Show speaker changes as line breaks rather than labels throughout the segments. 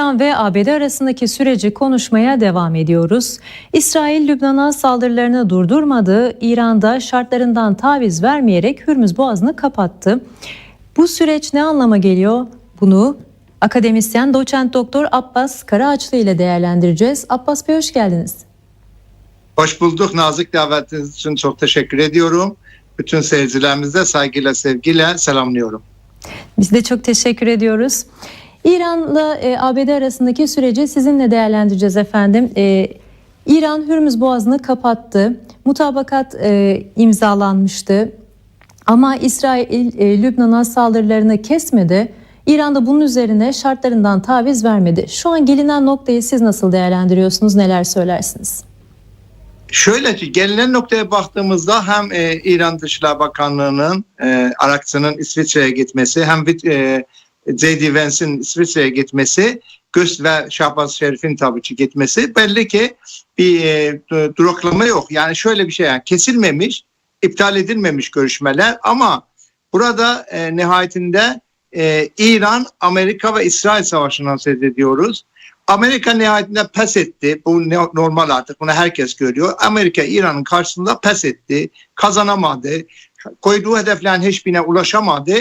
İran ve ABD arasındaki süreci konuşmaya devam ediyoruz. İsrail, Lübnan'a saldırılarını durdurmadı. İran'da şartlarından taviz vermeyerek Hürmüz Boğazı'nı kapattı. Bu süreç ne anlama geliyor? Bunu akademisyen doçent doktor Abbas Karaağaçlı ile değerlendireceğiz. Abbas Bey, hoş geldiniz.
Hoş bulduk. Nazik davetiniz için çok teşekkür ediyorum. Bütün seyircilerimizi de saygıyla, sevgiyle selamlıyorum.
Biz de çok teşekkür ediyoruz. İran'la ABD arasındaki süreci sizinle değerlendireceğiz efendim. İran Hürmüz Boğazı'nı kapattı. Mutabakat imzalanmıştı. Ama İsrail Lübnan'a saldırılarını kesmedi. İran da bunun üzerine şartlarından taviz vermedi. Şu an gelinen noktayı siz nasıl değerlendiriyorsunuz? Neler söylersiniz?
Şöyle ki gelinen noktaya baktığımızda hem İran Dışişleri Bakanlığı'nın Arakçı'nın İsviçre'ye gitmesi hem J.D. Vance'in İsviçre'ye gitmesi, Göz ve Şahbaz Şerif'in tabii ki gitmesi belli ki bir duraklama yok. Yani şöyle bir şey, yani kesilmemiş, iptal edilmemiş görüşmeler ama burada nihayetinde İran, Amerika ve İsrail savaşından söz ediyoruz. Amerika nihayetinde pes etti. Bu normal artık. Bunu herkes görüyor. Amerika İran'ın karşısında pes etti. Kazanamadı. Koyduğu hedeflerin hiçbirine ulaşamadı.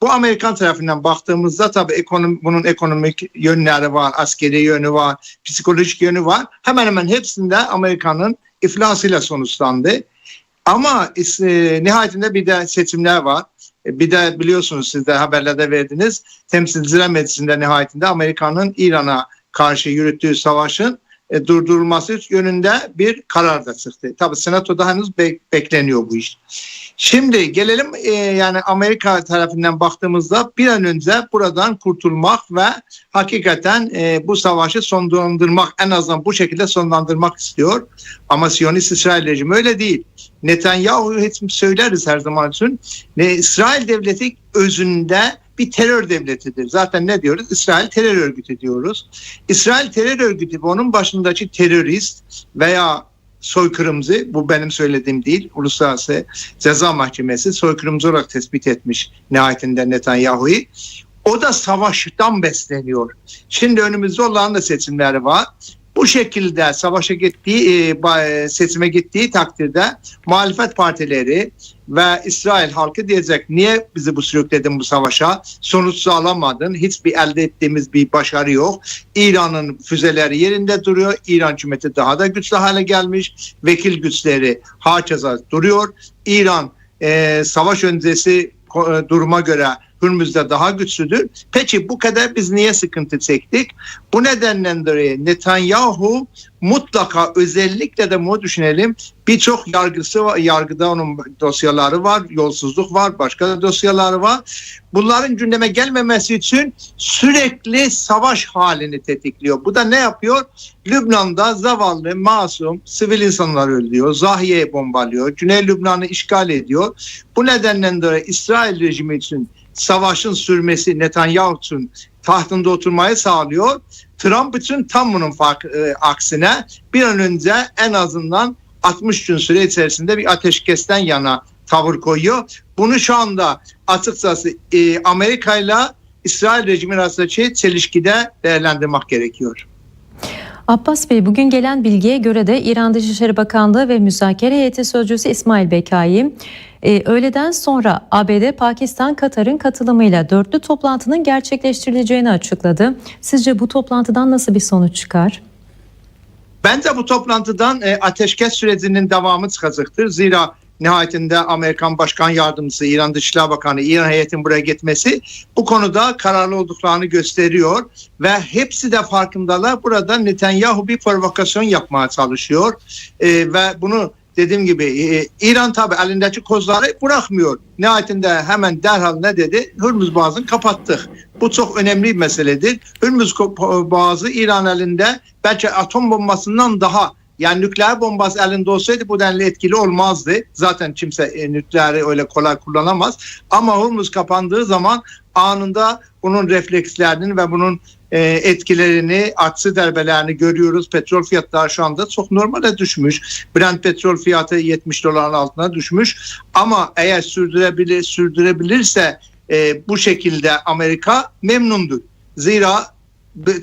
Bu Amerikan tarafından baktığımızda tabii bunun ekonomik yönleri var, askeri yönü var, psikolojik yönü var. Hemen hemen hepsinde Amerika'nın iflasıyla sonuçlandı. Ama nihayetinde bir de seçimler var. Bir de biliyorsunuz, siz de haberlerde verdiniz. Temsilciler Meclisi'nde nihayetinde Amerika'nın İran'a karşı yürüttüğü savaşın durdurulması yönünde bir karar da çıktı. Tabii Senato'da henüz bekleniyor bu iş. Şimdi gelelim yani Amerika tarafından baktığımızda bir an önce buradan kurtulmak ve hakikaten bu savaşı sonlandırmak, en azından bu şekilde sonlandırmak istiyor. Ama Siyonist İsrail rejimi öyle değil. Netanyahu hep söyleriz her zaman için. İsrail devleti özünde bir terör devletidir. Zaten ne diyoruz? İsrail terör örgütü diyoruz. İsrail terör örgütü ve onun başındaki terörist veya soykırımcı, bu benim söylediğim değil, Uluslararası Ceza Mahkemesi soykırımcı olarak tespit etmiş nihayetinde Netanyahu'yu. O da savaştan besleniyor. Şimdi önümüzde olan da seçimleri var. Bu şekilde savaşa gittiği, seçime gittiği takdirde muhalefet partileri ve İsrail halkı diyecek, niye bizi bu sürükledin bu savaşa? Sonuç sağlamadın. Hiçbir elde ettiğimiz bir başarı yok. İran'ın füzeleri yerinde duruyor. İran hükümeti daha da güçlü hale gelmiş. Vekil güçleri hakeza duruyor. İran savaş öncesi duruma göre Hürmüz'de daha güçlüdür. Peki bu kadar biz niye sıkıntı çektik? Bu nedenden dolayı Netanyahu mutlaka, özellikle de bunu düşünelim, birçok yargısı var, yargıda onun dosyaları var, yolsuzluk var, başka dosyaları var. Bunların gündeme gelmemesi için sürekli savaş halini tetikliyor. Bu da ne yapıyor? Lübnan'da zavallı, masum, sivil insanlar ölüyor, Zahiye'yi bombalıyor, Güney Lübnan'ı işgal ediyor. Bu nedenden dolayı İsrail rejimi için savaşın sürmesi, Netanyahu için tahtında oturmayı sağlıyor. Trump için tam bunun aksine bir an önce en azından 60 gün süre içerisinde bir ateşkesten yana tavır koyuyor. Bunu şu anda açıkçası Amerika ile İsrail rejimi arasındaki çelişkide değerlendirmek gerekiyor.
Abbas Bey, bugün gelen bilgiye göre de İran Dışişleri Bakanlığı ve Müzakere Heyeti Sözcüsü İsmail Bekai öğleden sonra ABD, Pakistan, Katar'ın katılımıyla dörtlü toplantının gerçekleştirileceğini açıkladı. Sizce bu toplantıdan nasıl bir sonuç çıkar?
Bence bu toplantıdan ateşkes sürecinin devamı çıkacaktır. Zira nihayetinde Amerikan Başkan Yardımcısı, İran Dışişleri Bakanı, İran heyetinin buraya gitmesi bu konuda kararlı olduklarını gösteriyor. Ve hepsi de farkındalar. Burada Netanyahu bir provokasyon yapmaya çalışıyor. Ve bunu dediğim gibi İran tabii elindeki kozları bırakmıyor. Nihayetinde hemen derhal ne dedi? Hürmüz Boğazı'nı kapattık. Bu çok önemli bir meseledir. Hürmüz Boğazı İran elinde belki atom bombasından daha, yani nükleer bombası elinde olsaydı bu denli etkili olmazdı. Zaten kimse nükleeri öyle kolay kullanamaz. Ama Hürmüz kapandığı zaman anında bunun reflekslerini ve bunun etkilerini, aksi darbelerini görüyoruz. Petrol fiyatları şu anda çok normale düşmüş. Brent petrol fiyatı $70 altına düşmüş. Ama eğer sürdürebilirse bu şekilde Amerika memnundur. Zira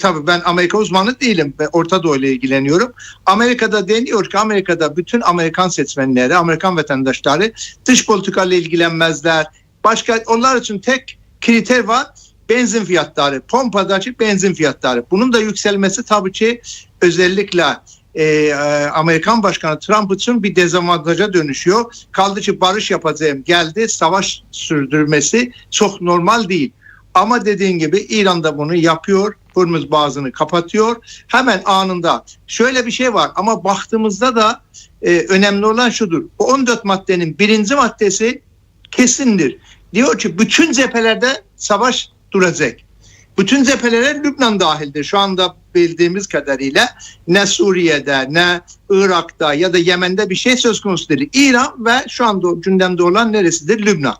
tabii ben Amerika uzmanı değilim ve Orta Doğu ile ilgileniyorum. Amerika'da deniyor ki Amerika'da bütün Amerikan seçmenleri, Amerikan vatandaşları dış politikayla ilgilenmezler. Başka onlar için tek kriter var. Benzin fiyatları, pompadaki benzin fiyatları. Bunun da yükselmesi tabii ki özellikle Amerikan Başkanı Trump için bir dezavantaja dönüşüyor. Kaldı ki barış yapacağım geldi, savaş sürdürmesi çok normal değil. Ama dediğin gibi İran da bunu yapıyor. Hürmüz Boğazı'nı kapatıyor. Hemen anında şöyle bir şey var ama baktığımızda da önemli olan şudur. O 14 maddenin birinci maddesi kesindir. Diyor ki bütün cephelerde savaş duracak. Bütün cephelere Lübnan dahildir. Şu anda bildiğimiz kadarıyla ne Suriye'de ne Irak'ta ya da Yemen'de bir şey söz konusu değil. İran ve şu anda gündemde olan neresidir? Lübnan.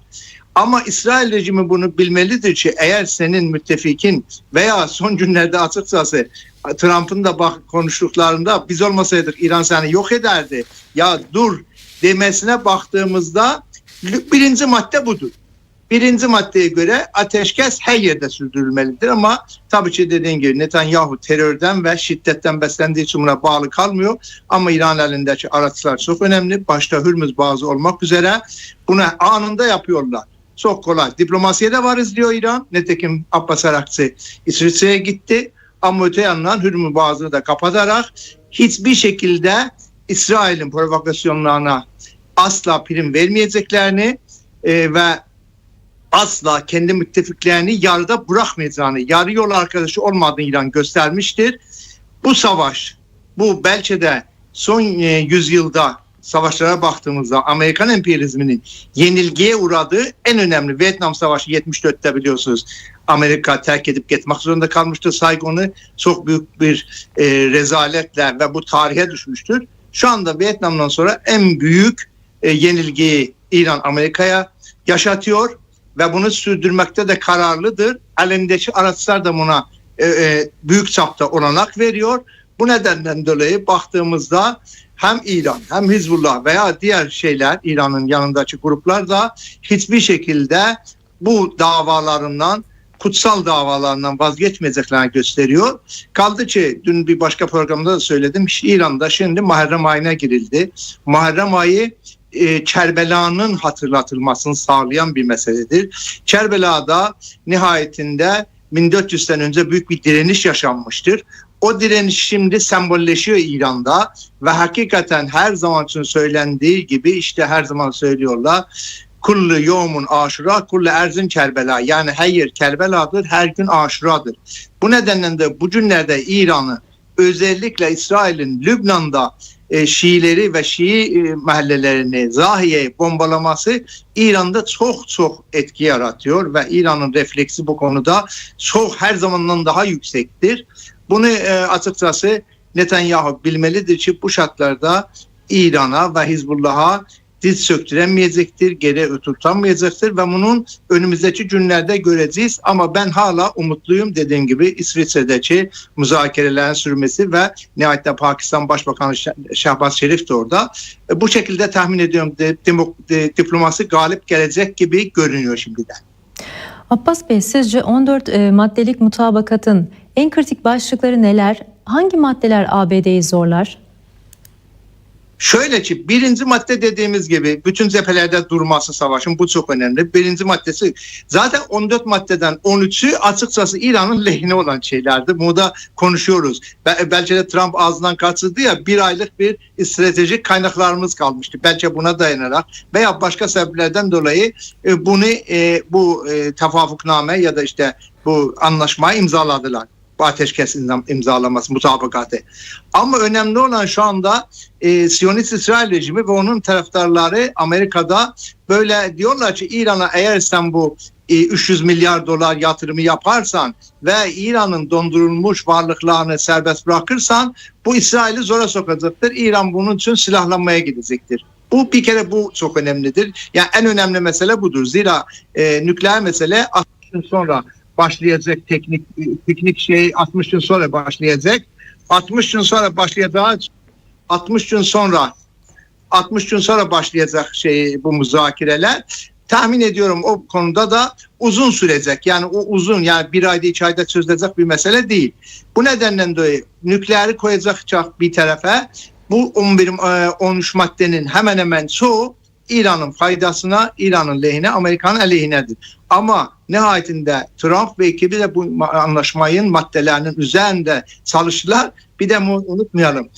Ama İsrail rejimi bunu bilmelidir ki eğer senin müttefikin veya son günlerde açıkçası Trump'ın da konuştuklarında biz olmasaydık İran seni yok ederdi. Ya dur demesine baktığımızda birinci madde budur. Birinci maddeye göre ateşkes her yerde sürdürülmelidir ama tabii ki dediğin gibi Netanyahu terörden ve şiddetten beslendiği için buna bağlı kalmıyor. Ama İran elindeki araçlar çok önemli. Başta Hürmüz Boğazı olmak üzere bunu anında yapıyorlar. Çok kolay. Diplomasiye de varız diyor İran. Nitekim Abbas Arakçı İsviçre'ye gitti. Ama öte yandan Hürmüz Boğazı'nı da kapatarak hiçbir şekilde İsrail'in provokasyonlarına asla prim vermeyeceklerini ve asla kendi müttefiklerini yarıda bırakmayacağını, yarı yol arkadaşı olmadığını İran göstermiştir. Bu savaş, bu belki de son yüzyılda savaşlara baktığımızda Amerikan emperyalizminin yenilgiye uğradığı en önemli Vietnam Savaşı 74'te biliyorsunuz. Amerika terk edip gitmek zorunda kalmıştır Saigon'u. Çok büyük bir rezaletle ve bu tarihe düşmüştür. Şu anda Vietnam'dan sonra en büyük yenilgiyi İran Amerika'ya yaşatıyor ve bunu sürdürmekte de kararlıdır. Elindeki araçlar da buna büyük çapta olanak veriyor. Bu nedenden dolayı baktığımızda hem İran hem Hizbullah veya diğer şeyler İran'ın yanındaki gruplar da hiçbir şekilde bu davalarından, kutsal davalarından vazgeçmeyeceklerini gösteriyor. Kaldı ki dün bir başka programda da söyledim. İran'da şimdi Muharrem ayına girildi. Muharrem ayı Kerbela'nın hatırlatılmasını sağlayan bir meseledir. Kerbela'da nihayetinde 1400 sene önce büyük bir direniş yaşanmıştır. O direniş şimdi sembolleşiyor İran'da ve hakikaten her zaman için söylendiği gibi işte her zaman söylüyorlar. Kullu yevmun aşura, kullu erzin Kerbela. Yani her yer Kerbela'dır, her gün aşuradır. Bu nedenle de bu günlerde İran'ı özellikle İsrail'in Lübnan'da Şiileri ve Şii mahallelerini, Zahiye'yi bombalaması İran'da çok etki yaratıyor ve İran'ın refleksi bu konuda çok her zamandan daha yüksektir. Bunu açıkçası Netanyahu bilmelidir ki bu şartlarda İran'a ve Hizbullah'a diz söktüremeyecektir, geri oturtamayacaktır ve bunun önümüzdeki günlerde göreceğiz. Ama ben hala umutluyum dediğim gibi İsviçre'deki müzakerelerin sürmesi ve nihayetinde Pakistan Başbakanı Şehbaz Şerif de orada. Bu şekilde tahmin ediyorum diplomasi galip gelecek gibi görünüyor şimdiden.
Abbas Bey, sizce 14 maddelik mutabakatın en kritik başlıkları neler? Hangi maddeler ABD'yi zorlar?
Şöyle ki birinci madde dediğimiz gibi bütün cephelerde durması savaşın, bu çok önemli. Birinci maddesi zaten 14 maddeden 13'ü açıkçası İran'ın lehine olan şeylerdi. Bunu da konuşuyoruz. Belki de Trump ağzından kaçırdı ya, bir aylık bir stratejik kaynaklarımız kalmıştı. Belki buna dayanarak veya başka sebeplerden dolayı bunu bu tevafukname ya da işte bu anlaşmayı imzaladılar. Bu ateşkes imzalaması, mutabakatı. Ama önemli olan şu anda Siyonist İsrail rejimi ve onun taraftarları Amerika'da böyle diyorlar ki İran'a eğer sen bu 300 milyar dolar yatırımı yaparsan ve İran'ın dondurulmuş varlıklarını serbest bırakırsan bu İsrail'i zora sokacaktır. İran bunun için silahlanmaya gidecektir. Bu bir kere bu çok önemlidir. Yani en önemli mesele budur. Zira nükleer mesele 60 gün sonra başlayacak teknik şey 60 gün sonra başlayacak. 60 gün sonra başlayacağı 60 gün sonra başlayacak bu müzakereler. tahmin ediyorum o konuda da uzun sürecek. Yani o uzun, yani bir ayda 2 ayda çözülecek bir mesele değil. Bu nedenden dolayı nükleeri koyacak bir tarafa, bu 13 maddenin hemen hemen çoğu İran'ın faydasına, İran'ın lehine, Amerika'nın aleyhinedir. Ama nihayetinde Trump ve ekibi de bu anlaşmanın maddelerinin üzerinde çalıştılar. Bir de unutmayalım,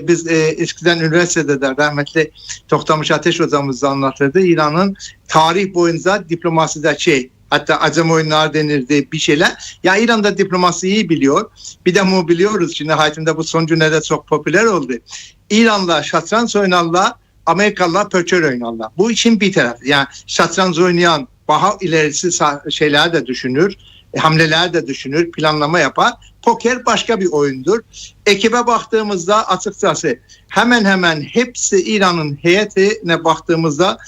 biz eskiden üniversitede de rahmetli Toktamış Ateş hocamız anlatırdı. İran'ın tarih boyunca diplomaside hatta acem oyunlar denirdi bir şeyler. Ya İran'da diplomasiyi iyi biliyor. Bir de mu biliyoruz ki nihayetinde bu son günlerde çok popüler oldu. İran'la şatranç oynarlar, Amerikalılar pöçör oynarlar. Bu için bir taraf. Yani şatranç oynayan daha ilerisi şeyler de düşünür, hamleler de düşünür, planlama yapar. Poker başka bir oyundur. Ekibe baktığımızda açıkçası hemen hemen hepsi İran'ın heyetine baktığımızda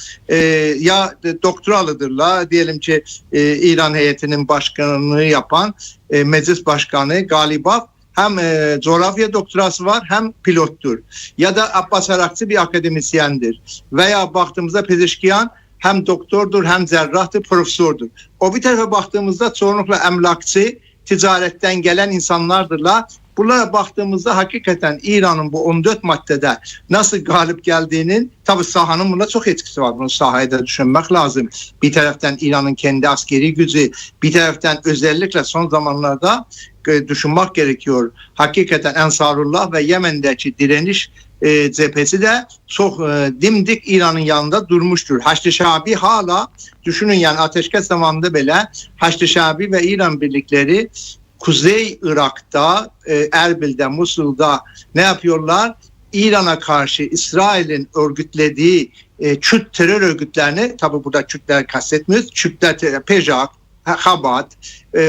ya doktoralıdırlar. Diyelim ki İran heyetinin başkanlığını yapan meclis başkanı galiba hem coğrafya doktorası var hem pilottur. Ya da Abbas Arakçı bir akademisyendir. Veya baktığımızda Pezeshkian hem doktordur hem cerrahtır, profesördür. O bir tarafa baktığımızda çoğunlukla emlakçı, ticaretten gelen insanlardırlar. Bunlara baktığımızda hakikaten İran'ın bu 14 maddede nasıl galip geldiğinin, tabii sahanın buna çok etkisi var. Bunu sahaya da düşünmek lazım. Bir taraftan İran'ın kendi askeri gücü, bir taraftan özellikle son zamanlarda düşünmek gerekiyor. Hakikaten Ensarullah ve Yemen'deki direniş cephesi de çok dimdik İran'ın yanında durmuştur. Haçlı Şabi hala, düşünün yani ateşkes zamanında bile Haçlı Şabi ve İran birlikleri Kuzey Irak'ta, Erbil'de, Musul'da ne yapıyorlar? İran'a karşı İsrail'in örgütlediği Kürt terör örgütlerini, tabi burada Kürtler kastetmiyoruz, Kürtler, Pejak, Habat,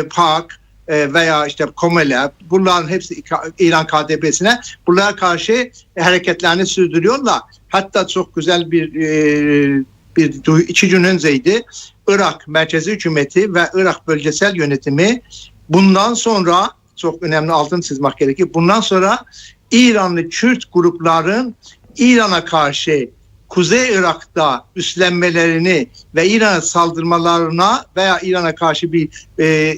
PAK veya işte Komele, bunların hepsi İran KDP'sine, bunlara karşı hareketlerini sürdürüyorlar. Hatta çok güzel bir 2 gün önceydi, Irak Merkezi Hükümeti ve Irak Bölgesel Yönetimi bundan sonra, çok önemli altını çizmek gerekir, bundan sonra İranlı Kürt grupların İran'a karşı Kuzey Irak'ta üstlenmelerini ve İran'a saldırmalarına veya İran'a karşı bir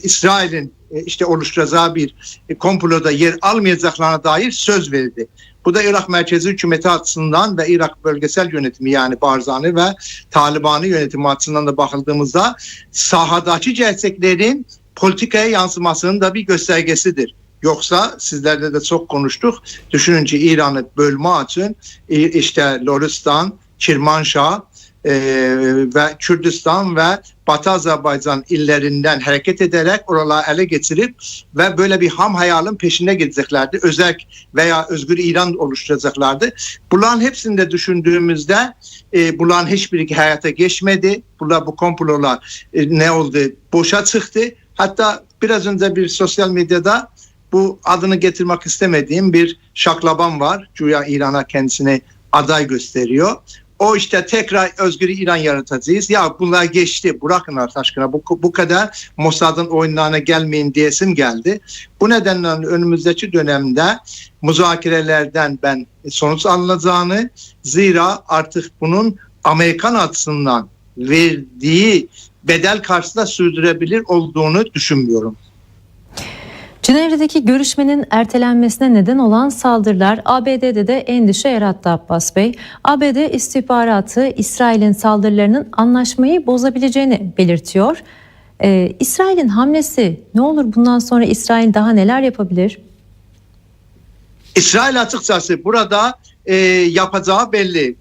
İsrail'in işte oluşturacağı bir komploda yer almayacaklarına dair söz verdi. Bu da Irak Merkezi Hükümeti açısından ve Irak Bölgesel Yönetimi, yani Barzani ve Taliban'ı yönetimi açısından da bakıldığımızda sahadaki gerçeklerin politikaya yansımasının da bir göstergesidir. Yoksa sizlerle de çok konuştuk. Düşününce İran'ı bölme için işte Loristan, Kirmanşah ve Kürdistan ve Batı Azerbaycan illerinden hareket ederek oraları ele geçirip ve böyle bir ham hayalin peşine gideceklerdi. Özerk veya Özgür İran oluşturacaklardı. Bunların hepsini de düşündüğümüzde bunların hiçbiri hayata geçmedi. Bu komplolar ne oldu? Boşa çıktı. Hatta biraz önce bir sosyal medyada bu adını getirmek istemediğim bir şaklaban var. Güya İran'a kendisini aday gösteriyor. O işte tekrar özgür İran yaratacağız. Ya bunlar geçti, bırakın artık aşkına. Bu kadar Mossad'ın oyunlarına gelmeyin diyesim geldi. Bu nedenle önümüzdeki dönemde müzakerelerden ben sonuç alınacağını, zira artık bunun Amerikan açısından verdiği bedel karşısında sürdürebilir olduğunu düşünmüyorum.
Cenevre'deki görüşmenin ertelenmesine neden olan saldırılar ABD'de de endişe yarattı Abbas Bey. ABD istihbaratı İsrail'in saldırılarının anlaşmayı bozabileceğini belirtiyor. İsrail'in hamlesi ne olur, bundan sonra İsrail daha neler yapabilir?
İsrail açıkçası burada yapacağı belli.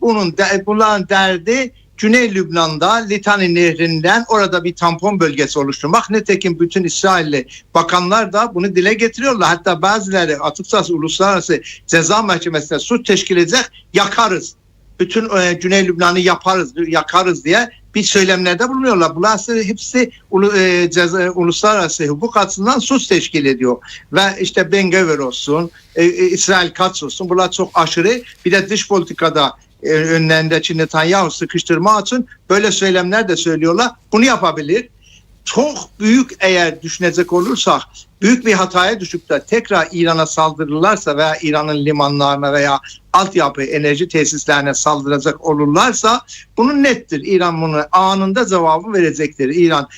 Bunların derdi Güney Lübnan'da Litani Nehri'nden orada bir tampon bölgesi oluşturmak. Nitekim bütün İsrailli bakanlar da bunu dile getiriyorlar. Hatta bazıları açıkçası Uluslararası Ceza Mahkemesi'ne suç teşkil edecek, yakarız. Bütün Güney Lübnan'ı yakarız diye bir söylemlerde bulunuyorlar. Bunlar hepsi uluslararası hukuk açısından suç teşkil ediyor. Ve işte Ben Gvir olsun, İsrail Katz olsun, bunlar çok aşırı. Bir de dış politikada önlerindeki Netanyahu sıkıştırma için böyle söylemler de söylüyorlar. Bunu yapabilir. Çok büyük eğer düşünecek olursak büyük bir hataya düşüp de tekrar İran'a saldırırlarsa veya İran'ın limanlarına veya altyapı enerji tesislerine saldıracak olurlarsa bunun nettir. İran bunu anında cevabı verecektir. İran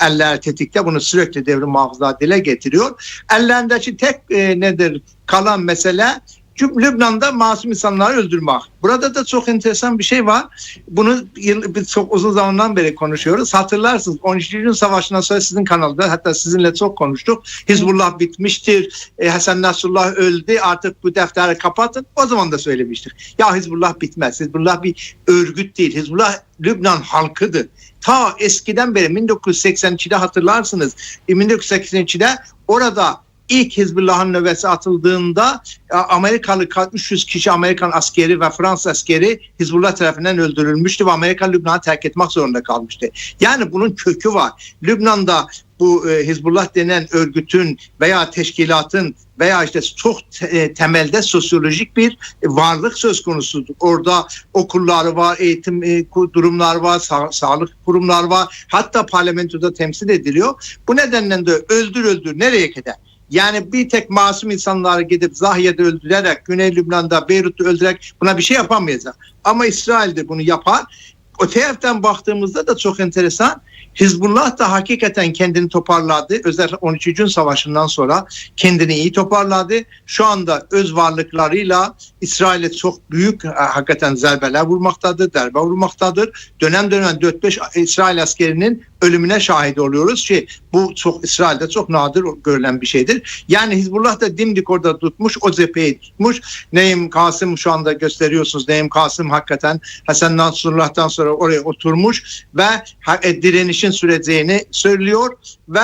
eller tetikte, bunu sürekli devrim muhafızlar dile getiriyor. Ellerindeki tek nedir kalan mesele Lübnan'da masum insanları öldürmek. Burada da çok enteresan bir şey var. Bunu çok uzun zamandan beri konuşuyoruz. Hatırlarsınız 13. Gün Savaşı'ndan sonra sizin kanalda, hatta sizinle çok konuştuk. Hizbullah bitmiştir. Hasan Nasrullah öldü. Artık bu defteri kapatın. O zaman da söylemiştik. Ya Hizbullah bitmez. Hizbullah bir örgüt değil. Hizbullah Lübnan halkıdır. Ta eskiden beri 1982'de hatırlarsınız. 1982'de orada İlk Hizbullah'ın nöbeti atıldığında Amerikalı 300 kişi Amerikan askeri ve Fransız askeri Hizbullah tarafından öldürülmüştü ve Amerika Lübnan'ı terk etmek zorunda kalmıştı. Yani bunun kökü var. Lübnan'da bu Hizbullah denen örgütün veya teşkilatın veya işte çok temelde sosyolojik bir varlık söz konusudur. Orada okulları var, eğitim durumlar var, sağlık kurumlar var. Hatta parlamentoda temsil ediliyor. Bu nedenle de öldür nereye kadar? Yani bir tek masum insanları gidip Zahiye'de öldürerek, Güney Lübnan'da, Beyrut'ta öldürerek buna bir şey yapamayacak. Ama İsrail'de bunu yapar. Öte taraftan baktığımızda da çok enteresan. Hizbullah da hakikaten kendini toparladı. Özellikle 13. Gün Savaşı'ndan sonra kendini iyi toparladı. Şu anda öz varlıklarıyla İsrail'e çok büyük hakikaten darbe vurmaktadır. Dönem 4-5 İsrail askerinin ölümüne şahit oluyoruz ki bu çok İsrail'de çok nadir görülen bir şeydir. Yani Hizbullah da dimdik orada tutmuş, o cepheyi tutmuş. Neim Kasım şu anda gösteriyorsunuz. Neim Kasım hakikaten Hasan Nasrullah'tan sonra oraya oturmuş ve direnişin süreceğini söylüyor ve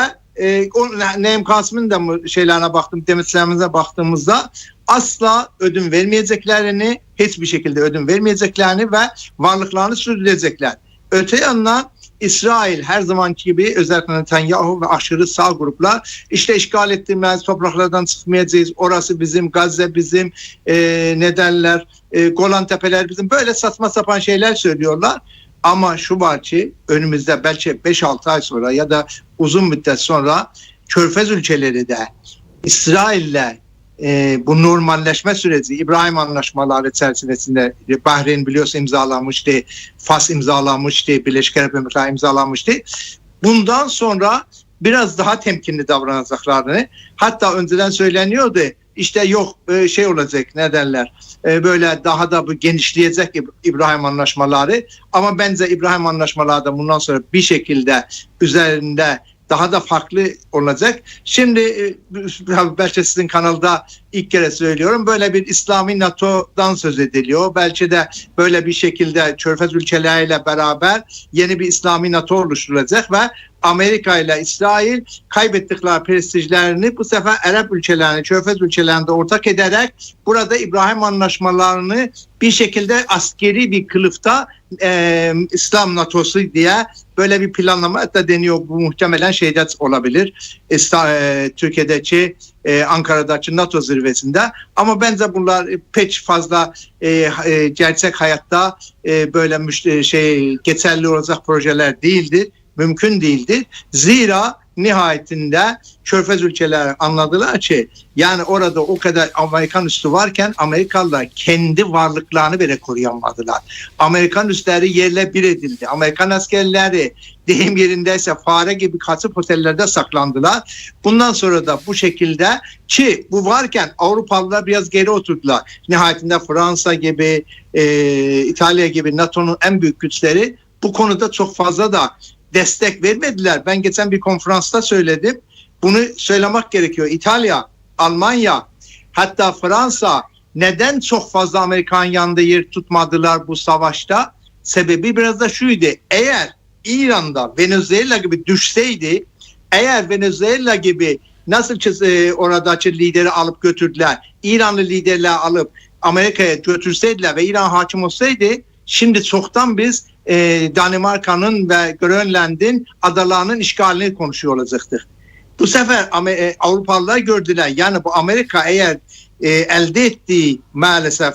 Neim Kasım'ın da şeylerine demetlerimize baktığımızda asla ödün vermeyeceklerini, hiçbir şekilde ödün vermeyeceklerini ve varlıklarını sürdürecekler. Öte yandan İsrail her zamanki gibi özellikle Netanyahu ve aşırı sağ gruplar işte işgal ettiğimiz topraklardan çıkmayacağız, orası bizim, Gazze bizim, ne derler, Golan Tepeler bizim, böyle saçma sapan şeyler söylüyorlar. Ama şu var ki önümüzde belki 5-6 ay sonra ya da uzun müddet sonra Körfez ülkeleri de İsrail'le bu normalleşme süreci, İbrahim Anlaşmaları çerçevesinde Bahreyn biliyorsa imzalanmıştı, Fas imzalanmıştı, Birleşik Arap Emirlikleri imzalanmıştı. Bundan sonra biraz daha temkinli davranacaklarını, hatta önceden söyleniyordu işte yok şey olacak, ne derler, böyle daha da bu genişleyecek İbrahim Anlaşmaları, ama bence İbrahim Anlaşmaları da bundan sonra bir şekilde üzerinde daha da farklı olacak. Şimdi belki sizin kanalda ilk kere söylüyorum, böyle bir İslami NATO'dan söz ediliyor. Belki de böyle bir şekilde Körfez ülkeleriyle beraber yeni bir İslami NATO oluşturulacak ve Amerika ile İsrail kaybettikleri prestijlerini bu sefer Arap ülkelerini, Körfez ülkelerinde ortak ederek burada İbrahim Anlaşmalarını bir şekilde askeri bir kılıfta İslam NATO'su diye böyle bir planlama da deniyor. Bu muhtemelen şeyde olabilir. Türkiye'deki Ankara'daki NATO zirvesinde. Ama bence bunlar pek fazla gerçek hayatta böyle geçerli olacak projeler değildir. Mümkün değildir. Zira nihayetinde Körfez ülkeleri anladılar ki yani orada o kadar Amerikan üssü varken Amerikalılar kendi varlıklarını bile koruyamadılar. Amerikan üsleri yerle bir edildi. Amerikan askerleri deyim yerindeyse fare gibi kaçıp otellerde saklandılar. Bundan sonra da bu şekilde, ki bu varken Avrupalılar biraz geri oturdular. Nihayetinde Fransa gibi, İtalya gibi NATO'nun en büyük güçleri bu konuda çok fazla da destek vermediler. Ben geçen bir konferansta söyledim. Bunu söylemek gerekiyor. İtalya, Almanya, hatta Fransa neden çok fazla Amerikan yanında yer tutmadılar bu savaşta? Sebebi biraz da şuydu. Eğer İran'da Venezuela gibi düşseydi, eğer Venezuela gibi nasıl oradaki lideri alıp götürdüler, İranlı liderleri alıp Amerika'ya götürseydiler ve İran hakim olsaydı, şimdi çoktan biz Danimarka'nın ve Grönland'in adalarının işgalini konuşuyor olacaktık. Bu sefer Avrupalılar gördüler. Yani bu Amerika eğer elde ettiği maalesef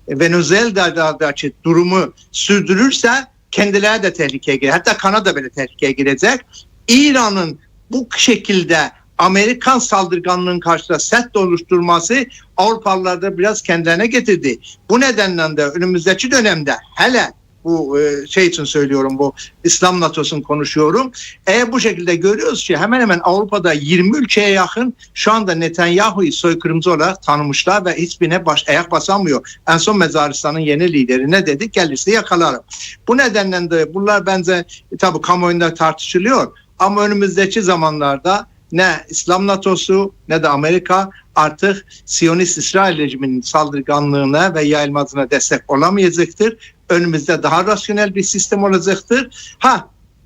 Venezuela'daki durumu sürdürürse kendileri de tehlikeye girer. Hatta Kanada bile tehlikeye girecek. İran'ın bu şekilde Amerikan saldırganlığının karşısında set oluşturması Avrupalılarda biraz kendilerine getirdi. Bu nedenle de önümüzdeki dönemde hele bu şey için söylüyorum, bu İslam NATO'sunu konuşuyorum. Eğer bu şekilde görüyoruz ki hemen hemen Avrupa'da 20 ülkeye yakın şu anda Netanyahu'yu soykırımcı olarak tanımışlar ve hiçbirine ayak basamıyor. En son Macaristan'ın yeni lideri ne dedi? Gelirse yakalarım. Bu nedenle de bunlar bence tabii kamuoyunda tartışılıyor. Ama önümüzdeki zamanlarda ne İslam NATO'su ne de Amerika artık Siyonist İsrail rejiminin saldırganlığına ve yayılmasına destek olamayacaktır. Önümüzde daha rasyonel bir sistem olacaktır.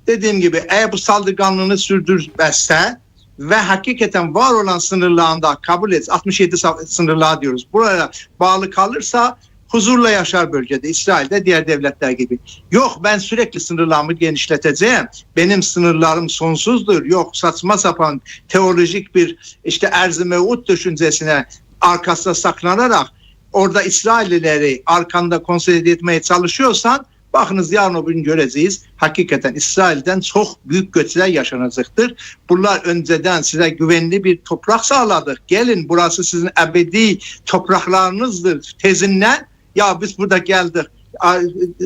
Dediğim gibi eğer bu saldırganlığını sürdürmezse ve hakikaten var olan sınırlarında kabul et, 67 sınırlar diyoruz, buraya bağlı kalırsa huzurla yaşar bölgede, İsrail'de diğer devletler gibi. Yok ben sürekli sınırlarımı genişleteceğim, benim sınırlarım sonsuzdur, yok saçma sapan teolojik bir erz-i mev'ud düşüncesine arkasına saklanarak orada İsraillileri arkanda konsolide etmeye çalışıyorsan, bakınız yarın o gün göreceğiz. Hakikaten İsrail'den çok büyük göçler yaşanacaktır. Bunlar önceden size güvenli bir toprak sağladık. Gelin burası sizin ebedi topraklarınızdır tezinle. Ya biz burada geldik,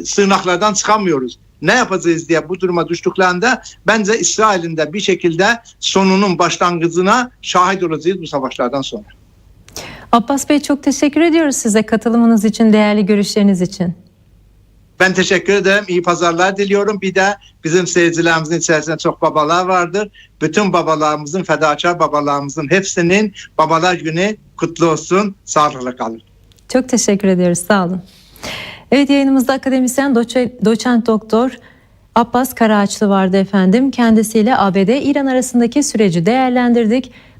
sığınaklardan çıkamıyoruz. Ne yapacağız diye bu duruma düştüklerinde bence İsrail'in de bir şekilde sonunun başlangıcına şahit olacağız bu savaşlardan sonra.
Abbas Bey, çok teşekkür ediyoruz size katılımınız için, değerli görüşleriniz için.
Ben teşekkür ederim. İyi pazarlar diliyorum. Bir de bizim seyircilerimizin içerisinde çok babalar vardır. Bütün babalarımızın, fedakar babalarımızın hepsinin Babalar Günü kutlu olsun. Sağlıkla kalın.
Çok teşekkür ediyoruz. Sağ olun. Evet, yayınımızda akademisyen doçent doktor Abbas Karaağaçlı vardı efendim. Kendisiyle ABD-İran arasındaki süreci değerlendirdik.